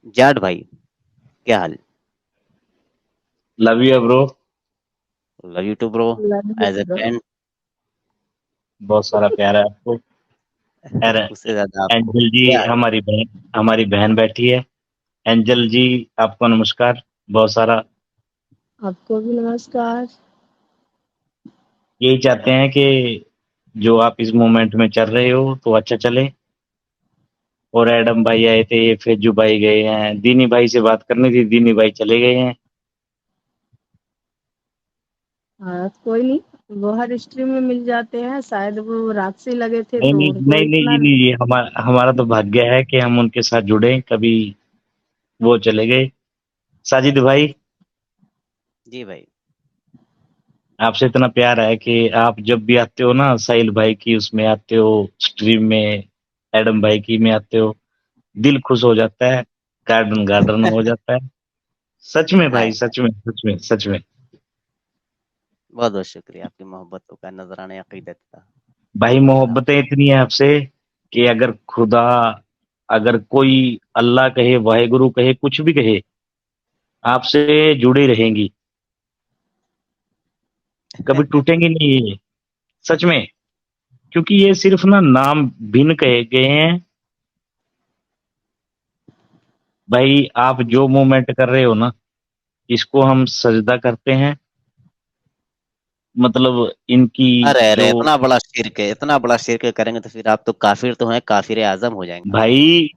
जाट भाई, क्या हाल? Love you bro. Love you too bro. Love as a bro. Friend. बहुत सारा प्यार है आपको। अरे उससे ज्यादा आपको एंजल जी, क्या? हमारी बहन बैठी है। एंजल जी, आपको नमस्कार। बहुत सारा आपको भी नमस्कार। यही चाहते हैं कि जो आप इस मोमेंट में चल रहे हो तो अच्छा चले। और एडम भाई आए थे, ये फेजू भाई गए हैं, दीनी भाई से बात करनी थी, दीनी भाई चले गए हैं। हाँ, कोई नहीं। वो हर स्ट्रीम में मिल जाते हैं, शायद वो रात से लगे थे नहीं तो नहीं उनको नहीं नहीं इतना जी, नहीं जी, हमारा तो भाग्य है कि हम उनके साथ जुड़े। कभी वो चले गए। साजिद भाई, जी भाई। आपसे इतना प्यार है कि आप जब भी आते हो ना, साहिल भाई की उसमें आते हो, स्ट्रीम में एडम भाई की में आते हो, दिल खुश हो जाता है। गार्डन गार्डन हो जाता है। सच में हाय भाई, हाय। सच में, सच में, सच में। बहुत बहुत शुक्रिया, आपकी मोहब्बतों का नजराना अकीदत था। भाई और आप मोहब्बतें इतनी है आपसे कि अगर खुदा, अगर कोई अल्लाह कहे, वाहेगुरु कहे, कुछ भी कहे, आपसे जुड़ी रहेंगी। कभी टूटेंगी नहीं ये। सच में। क्योंकि ये सिर्फ ना नाम भिन्न कहे गए हैं। भाई आप जो मूवमेंट कर रहे हो ना, इसको हम सजदा करते हैं। मतलब इनकी अरे अरे, जो, इतना बड़ा शिर्क है, इतना बड़ा शिर्क करेंगे तो फिर आप तो काफिर तो हैं, काफिर आजम हो जाएंगे आप। भाई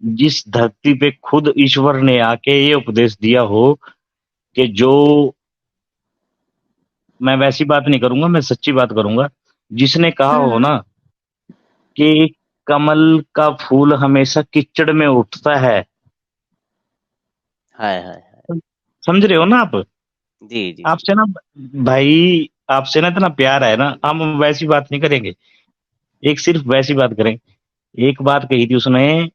जिस धरती पे खुद ईश्वर ने आके ये उपदेश दिया हो कि जो, मैं वैसी बात नहीं करूंगा, मैं सच्ची बात करूंगा। जिसने कहा हो हाँ, ना कि कमल का फूल हमेशा कीचड़ में उठता है। हाय हाय हाय। समझ रहे हो ना आप? जी जी जी। आपसे ना, भाई आपसे ना इतना प्यार है ना, हम वैसी बात नहीं करेंगे। एक सिर्फ वैसी बात करें। एक बात कही थी उसने,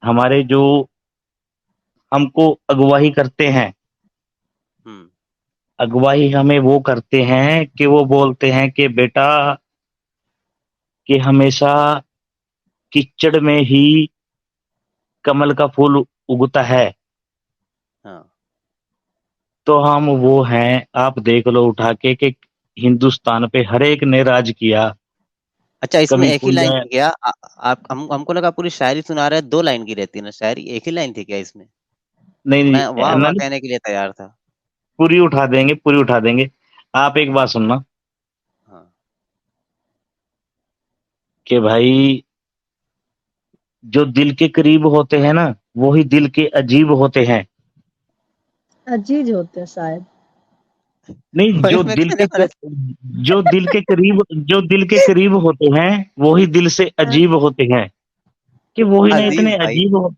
हमारे जो हमको अगुवाही करते हैं, हम्म। अगुवाही हमें वो करते हैं कि वो बोलते हैं कि बेटा, कि हमेशा कीचड़ में ही कमल का फूल उगता है। हाँ। तो हम वो हैं, आप देख लो उठा के कि हिंदुस्तान पे हर एक ने राज किया। अच्छा, इसमें कभी एक ही कोई लाइन है, थी क्या? आप हमको लगा पूरी शायरी सुना रहे हैं, दो लाइन की रहती है ना शायरी, एक ही लाइन थी क्या इसमें? नहीं मैं वाह नहीं, वाह मैंने कहने के लिए तैयार था। पूरी उठा देंगे, पूरी उठा देंगे। आप एक बात सुनना हाँ। कि भाई जो दिल के करीब होते हैं ना, वो ही दिल के अजीब होते हैं। अजीज होते हैं शायद। नहीं, वही मैं कहने वाला था। जो दिल के करीब, जो दिल के करीब होते हैं, वो ही दिल से हाँ, अजीब होते हैं। कि वो ही ना अजीज इतने भाई। अजीब हो।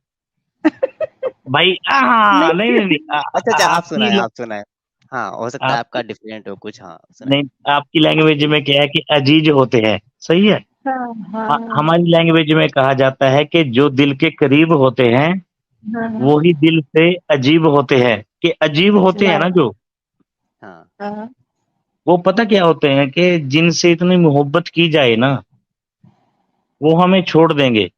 भाई हाँ, नहीं नहीं। नहीं नहीं, अच्छा अच्छा, आप आपकी सुनाए, आप सुनाए। हाँ, हो सकता है आप आपका डिफरेंट हो कुछ, हाँ सुनाए। नहीं, आपकी लैंग्वेज में क्या है कि अजीज होते हैं, सही है। हाँ हाँ हमारी लैंग्वेज में कहा जाता है कि जो दिल के करीब होते हैं, हाँ हाँ। वो ही दिल से अजीब होते हैं। कि अजीब होते हैं हाँ ना जो, हाँ। हाँ। वो पता क्या होते हैं कि जिनसे इतनी मोहब्बत की जाए ना, वो हमें छोड़ देंगे।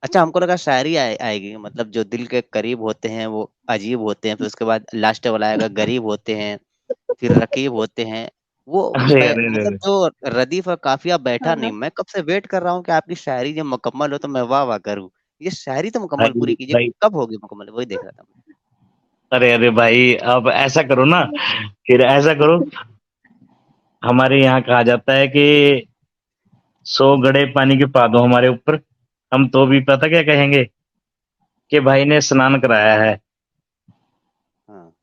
अच्छा, हमको लगा शायरी आएगी, मतलब जो दिल के करीब होते हैं वो अजीब होते हैं, फिर उसके बाद लास्ट वाला आएगा गरीब होते हैं, फिर रकीब होते हैं। वो अरे अरे अरे मतलब अरे। जो रदीफ और काफिया बैठा नहीं, हाँ। मैं कब से वेट कर रहा हूँ कि आपकी शायरी जब मुकम्मल हो तो मैं वाह वाह करूँ। ये शायरी तो मुकम्मल पूरी भाई कीजिए, भाई, कब होगी मुकम्मल, वही देख रहा था मैं। अरे अरे भाई, अब ऐसा करो ना, फिर ऐसा करो। हमारे यहाँ कहा जाता है कि 100 घड़े पानी के पा दो हमारे ऊपर, हम तो भी पता क्या कहेंगे कि भाई ने स्नान कराया है। हाँ।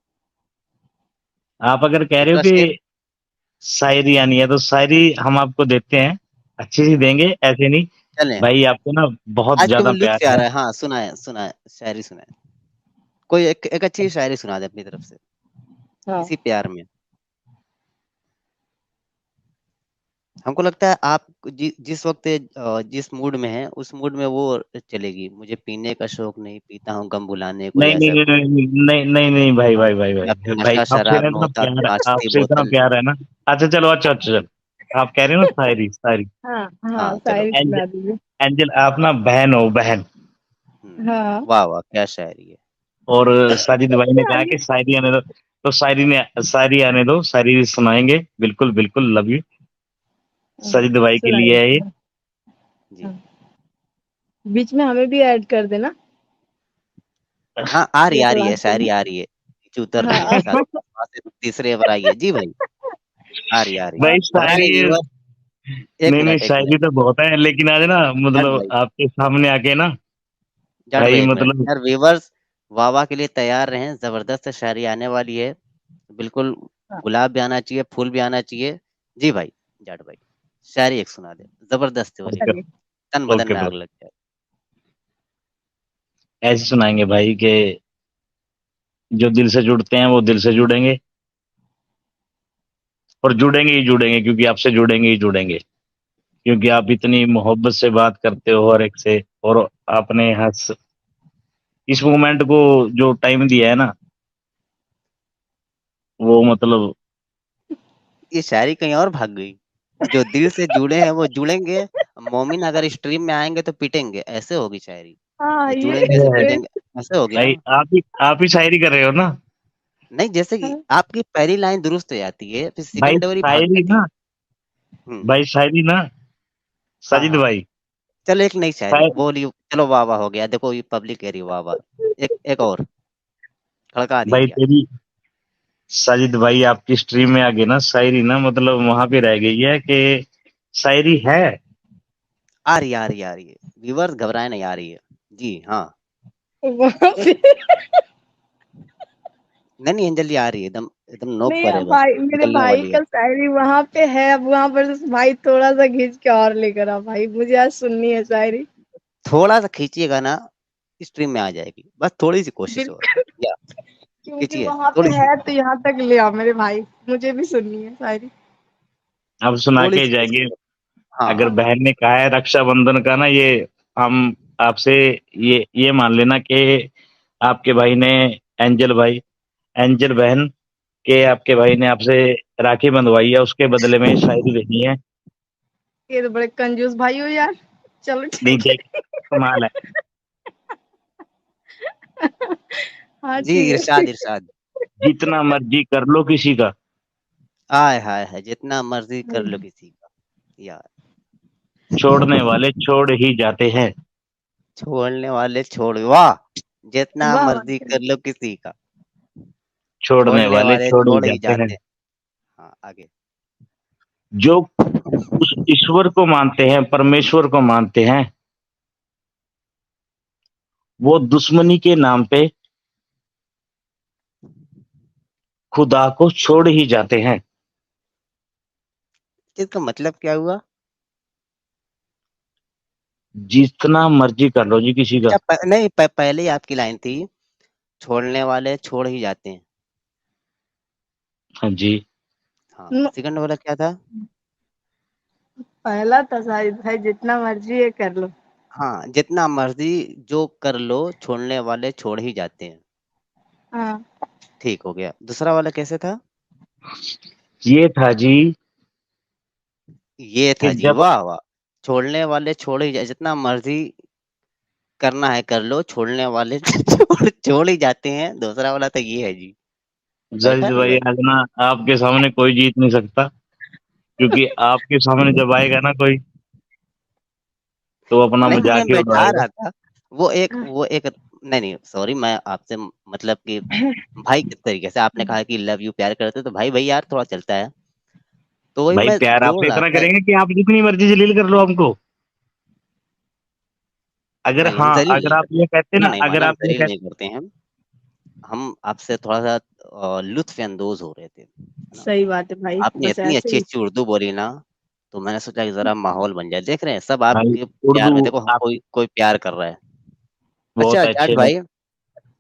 आप अगर कह रहे हो दूसरा शेर। कि शायरी आनी है, तो शायरी हम आपको देते हैं, अच्छी सी हाँ। देंगे, ऐसे नहीं। चलें। भाई आपको ना बहुत आज ज्यादा केवल लुत्फ प्यार से आ है। रहा है, हाँ सुनाए सुनाए, शायरी सुनाए। कोई एक अच्छी शायरी सुना दे अपनी तरफ से, हाँ। इसी प्यार में। हमको लगता है आप जिस वक्त जिस मूड में हैं उस मूड में वो चलेगी। मुझे पीने का शौक नहीं, पीता हूँ गम भुलाने कोई नहीं नहीं ऐसा नहीं कोई। नहीं नहीं नहीं नहीं, भाई भाई भाई या भाई फिर भाई, नशा आपसे शराब ना में इतना होता प्यार है, कांच की आपसे इतना बोतल। प्यार है ना। अच्छा चलो, अच्छा अच्छा चलो, आप कह रहे हो ना शायरी, शायरी। हाँ हाँ, हाँ चलो। शायरी एंजल, सुना दीजिए। एंजल आप ना बहन हो, बहन। हाँ वाह वाह क्या शायरी है। और साजिद भाई ने कहा शायरी कि शायरी आने दो, तो शायरी आने दो, शायरी सुनाएंगे। बिल्कुल बिल्कुल, लव यू। साजिद भाई के लिए है ये। सुनाइए। जी। हाँ, बीच में हमें भी ऐड कर देना, हाँ एक आ रही है लास्ट शायरी में। आ रही है, नीचे उतर रही है हाँ साथ, वहां से तीसरे पर आई है जी भाई। आ रही है। भाई घबराए शायरी, नहीं व्यूअर, नहीं नहीं एक मिनट शायरी तो बहुत है, लेकिन आज ना जट मतलब भाई, आपके सामने आके ना जट भाई भाई एक मिनट मतलब यार, व्यूअर्स वाह वाह के लिए तैयार रहें, जबरदस्त शायरी आने वाली है। बिल्कुल, गुलाब भी आना चाहिए, फूल भी आना चाहिए। जी भाई, जट भाई शायरी एक सुना दे, जबरदस्त हो रही, ओके, चलिए। तन बदन ओके में आग ब्रो, लग जाए। ऐसे सुनाएंगे भाई के जो दिल से जुड़ते हैं वो दिल से जुड़ेंगे, और जुड़ेंगे ही जुड़ेंगे, क्योंकि आपसे जुड़ेंगे ही जुड़ेंगे, क्योंकि आप इतनी मोहब्बत से बात करते हो हर एक से, और आपने हंस इस मोमेंट को जो टाइम दिया है ना, वो मतलब ये शायरी कहीं और भाग गई। जो दिल से जुड़े हैं वो जुड़ेंगे, मोमिन अगर स्ट्रीम में आएंगे तो पिटेंगे, ऐसे होगी शायरी। हाँ ये जुड़ेंगे से ये पिटेंगे, ऐसे होगी भाई ना। आप ही शायरी कर रहे हो ना। नहीं, जैसे कि आपकी पहली लाइन दुरुस्त हो जाती है, फिर भाई सेकंड वाली भाग शायरी जाती है। ना, भाई शायरी ना, हाँ साजिद हाँ, भाई, चलो एक नई शायरी शाय- बोली, चलो वाह वाह हो गया, देखो ये पब्लिक कह रही है वाह वाह। एक और खड़का भाई दीजिए। तेरी, साजिद भाई आपकी स्ट्रीम में आगे ना शायरी ना मतलब वहां पे रह गई है कि शायरी है। आ रही है, आ रही है, आ रही है, व्यूवर्स घबराए नहीं, आ रही है। जी हाँ। वहाँ पे नहीं नहीं अंजलि, आ रही है, एकदम एकदम नोक नहीं, पर है, बस भाई मेरे निकलने भाई वाली है। का शायरी वहां पे है, अब वहां पर भाई थोड़ा सा खींच के और लेकर आ भाई, मुझे आज सुननी है शायरी। थोड़ा सा खींचिएगा ना, स्ट्रीम में आ जाएगी, बस थोड़ी सी कोशिश और, बिल्कुल, या क्योंकि खींचिए वहां पे थोड़ी सी, है तो यहाँ तक ले आ मेरे भाई, मुझे भी सुननी है शायरी। अब सुना थोड़ी के सी जाएंगे। कोशिश और। हाँ अगर हाँ। बहन ने कहा है रक्षाबंधन का ना, ये हम आपसे ये मान लेना कि आपके भाई ने, एंजल भाई, एंजल बहन के आपके भाई ने आपसे राखी बंधवाई है, उसके बदले में शायरी देनी है। ये तो बड़े कंजूस भाई हो यार। चलो नहीं ठीक देख, है। कमाल है। हाँ जी ठीक है। इरशाद इरशाद। जितना मर्जी कर लो किसी का, आय हाय है, जितना मर्जी कर लो किसी का, यार छोड़ने वाले छोड़ ही जाते हैं। छोड़ने वाले छोड़, वाह, जितना वाह मर्जी वाह। कर लो किसी का, छोड़ने छोड़ने वाले वाले छोड़ ही छोड़ ही जाते जाते हैं। हैं। हाँ आगे। जो उस ईश्वर को मानते हैं, परमेश्वर को मानते हैं, वो दुश्मनी के नाम पे खुदा को छोड़ ही जाते हैं। इसका मतलब क्या हुआ? जितना मर्जी कर लो जी किसी का। अच्छा नहीं, पहले ही आपकी लाइन थी, छोड़ने वाले छोड़ ही जाते हैं। हाँ जी। हाँ, सेकंड वाला क्या था? पहला था शायद भाई, जितना मर्जी है कर लो। हाँ, जितना मर्जी जो कर लो, छोड़ने वाले छोड़ ही जाते हैं। हाँ ठीक हो गया, दूसरा वाला कैसे था? ये था जी ये कि था जी, जब, वाह वाह, छोड़ने वाले छोड़ ही जाए, जितना मर्जी करना है कर लो, छोड़ने वाले छोड़ ही जाते हैं, दूसरा वाला तो ये है जी। जज देखा है भाई व्यूअर? आज ना आपके सामने कोई जीत नहीं सकता, क्योंकि आपके सामने जब आएगा ना कोई, तो अपना नहीं मैं मजाक ही बैठा उड़ाएगा। रहा था, वो एक नहीं नहीं सॉरी, मैं आपसे मतलब कि भाई किस तरीके से आपने कहा कि लव यू प्यार करते, तो भाई भाई यार थोड़ा चलता है, तो वही भाई मैं प्यार आप जोड़ रहा इतना था। करेंगे कि आप जितनी मर्जी जलील कर लो हमको। अगर नहीं हम हाँ, जलील अगर नहीं आप करते, ये कहते इतना ना, नहीं अगर माना, हम आप ये जलील कहते, नहीं करते हैं। हम आपसे थोड़ा सा लुत्फ अंदोज हो रहे थे, है ना। सही बात है भाई, आपने बस इतनी ऐसे अच्छी ही। अच्छी उर्दू बोली ना, तो मैंने सोचा कि जरा माहौल बन जाए, देख रहे हैं सब भाई आपके प्यार उर्दू में, देखो आप कोई कोई प्यार कर रहा है। बहुत अच्छा अच्छे लग।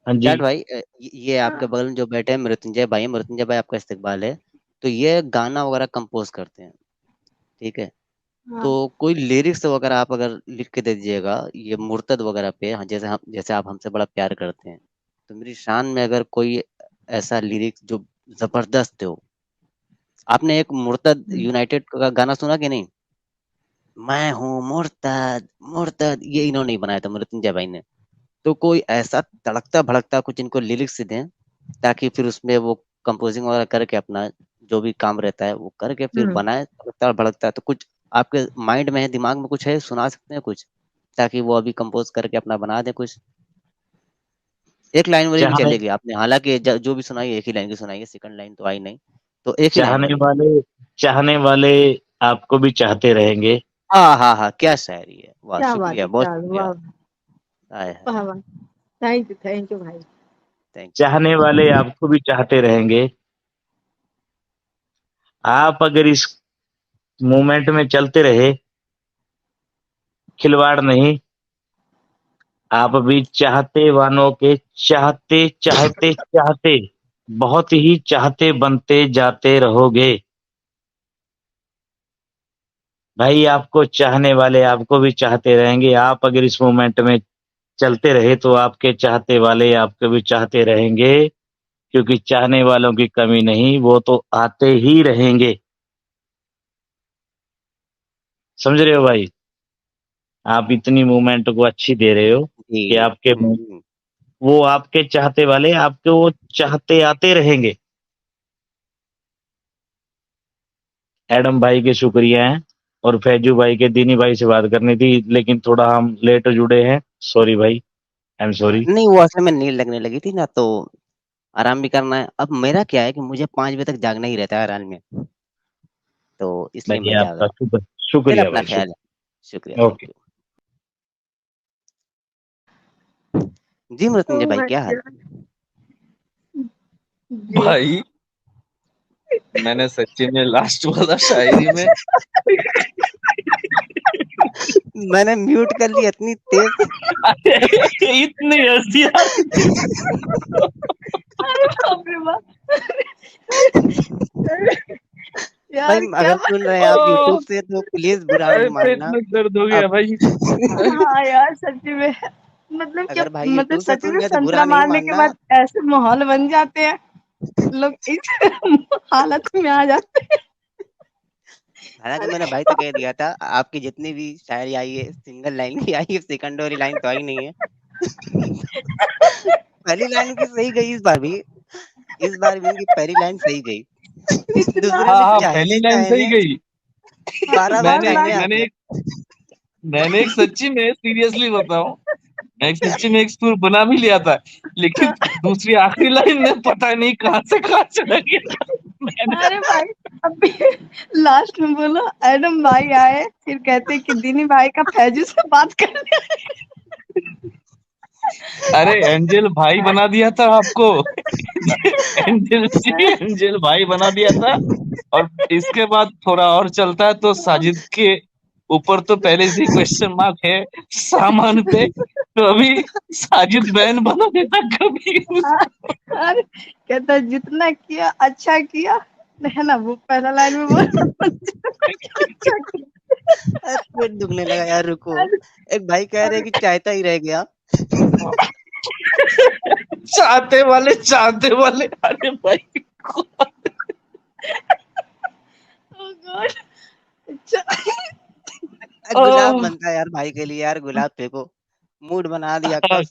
हाँ जी। जाट भाई ये आपके बगल में जो बैठे हैं मृत्युंजय भाई, मृत्युंजय भाई आपका इस्तकबाल है। तो ये गाना वगैरह कंपोज करते हैं, ठीक है। तो हाँ कोई लिरिक्स वगैरह आप अगर लिख के दे दीजिएगा ये मुर्तद वगैरह पे, हाँ, जैसे आप हमसे बड़ा प्यार करते हैं, तो मेरी शान में अगर कोई ऐसा लिरिक्स जो जबरदस्त हो। आपने एक मुर्तद यूनाइटेड का गाना सुना कि नहीं? मैं हूँ मुर्तद मुर्तद, ये इन्होंने ही बनाया था, मृत्युंजय भाई ने। तो कोई ऐसा तड़कता भड़कता कुछ इनको लिरिक्स दें, ताकि फिर उसमें वो कंपोजिंग वगैरह करके अपना जो भी काम रहता है वो करके फिर बनाए तड़कता भड़कता। तो कुछ आपके माइंड में है, दिमाग में कुछ है, सुना सकते हैं कुछ, ताकि वो अभी कंपोज करके अपना बना दे कुछ। एक लाइन वाली भी चाहने चलेगी, आपने हालांकि जो भी सुनाई एक ही लाइन की सुनाई है, सेकंड लाइन तो आई नहीं, तो एक ही लाइन चाहने वाली। वाले चाहने वाले आपको भी चाहते रहेंगे। हाँ हाँ हाँ, क्या शायरी है, वाह क्या बात शुक्रिया, है, बहुत क्या शुक्रिया। वाह, आए है। वाह वाह, थैंक यू भाई। Thank you. चाहने वाले आपको भी चाहते रहेंगे। आप अगर इस मूवमेंट में चलते रहे, खिलवाड़ नहीं, आप भी चाहते वालों के चाहते चाहते चाहते बहुत ही चाहते बनते जाते रहोगे। भाई आपको चाहने वाले आपको भी चाहते रहेंगे। आप अगर इस मोमेंट में चलते रहे तो आपके चाहते वाले आपको भी चाहते रहेंगे, क्योंकि चाहने वालों की कमी नहीं, वो तो आते ही रहेंगे। समझ रहे हो भाई? आप इतनी मूवमेंट को अच्छी दे रहे हो जी। कि आपके वो आपके चाहते वाले आपको वो चाहते आते रहेंगे। एडम भाई के शुक्रिया हैं, और फैजू भाई के दीनी भाई से बात करनी थी, लेकिन थोड़ा हम लेट जुड़े हैं। सॉरी भाई, आई एम सॉरी। नहीं, वो असल में नींद लगने लगी थी ना, तो आराम भी करना है। अब मेरा क्या है कि मुझे 5 बजे तक जागना ही रहता है हर हाल में, तो इसलिए भाई मैं जाग आपका रहा हूँ। चलिए, शुक्रिया अपना भाई, ख्याल है। शुक्रिया, शुक्रिया। Thank okay. यू। जी मृत्युंजय ओह भाई, माय क्या हाल? गॉड। जी। भाई मैंने सच्ची में लास्ट वाला शायरी में मैंने म्यूट कर लिया इतनी तेज। इतनी हंसी आ रही थी। अरे बाप रे बाप। भाई यार क्या अगर सुन रहे हैं आप ओह! यूट्यूब से तो प्लीज बुरा मत अरे पेट मानना। में दर्द हो गया अब भाई। हाँ यार सच्ची में, मतलब क्या, अगर भाई मतलब यूट्यूब से सच सुन में रहे हैं तो संतरा बुरा नहीं मारने के मानना। बाद ऐसे माहौल बन जाते हैं, लोग इस हालत में आ जाते हैं। हालांकि अरे मैंने भाई से कह दिया था, आपकी जितनी भी शायरी आई है सिंगल लाइन की आई है, सेकंड वाली लाइन तो आई नहीं है। पहली लाइन की सही गई इस बार भी। इस बार भी इनकी पहली लाइन सही गई। इतना दूसरे हाँ में हाँ, पहली चाहेंगे लाइन सही चाहेंगे गई। 12 बार मैंने लाख। चाहेंगे मैंने आगे। एक मैंने एक सच्ची में सीरियसली बताऊं, मैं एक सच्ची में एक सुर बना भी लिया था, लेकिन दूसरी आखिरी लाइन में पता नहीं कहाँ से कहाँ चला गया। मैंने अरे भाई, अभी लास्ट में बोलो एडम भाई आए, फिर कहते कि दीनी भाई का फैजू से बात करने अरे एंजल भाई बना दिया था आपको। एंजल जी, एंजल भाई बना दिया था। और इसके बाद थोड़ा और चलता है तो साजिद के ऊपर तो पहले से ही क्वेश्चन मार्क है सामान पे, तो अभी साजिद बैन बना देता कभी। अरे कहता जितना किया अच्छा किया, है ना, वो पहला लाइन में बोला अच्छा किया। अरे पेट दुखने लगा यार, रुको। अरे एक भाई कह रहे कि चाहता ही रह गया। चाहते वाले, अरे भाई। oh God, अच्छा। गुलाब बनता है यार भाई के लिए, यार गुलाब फेंको। मूड बना दिया कब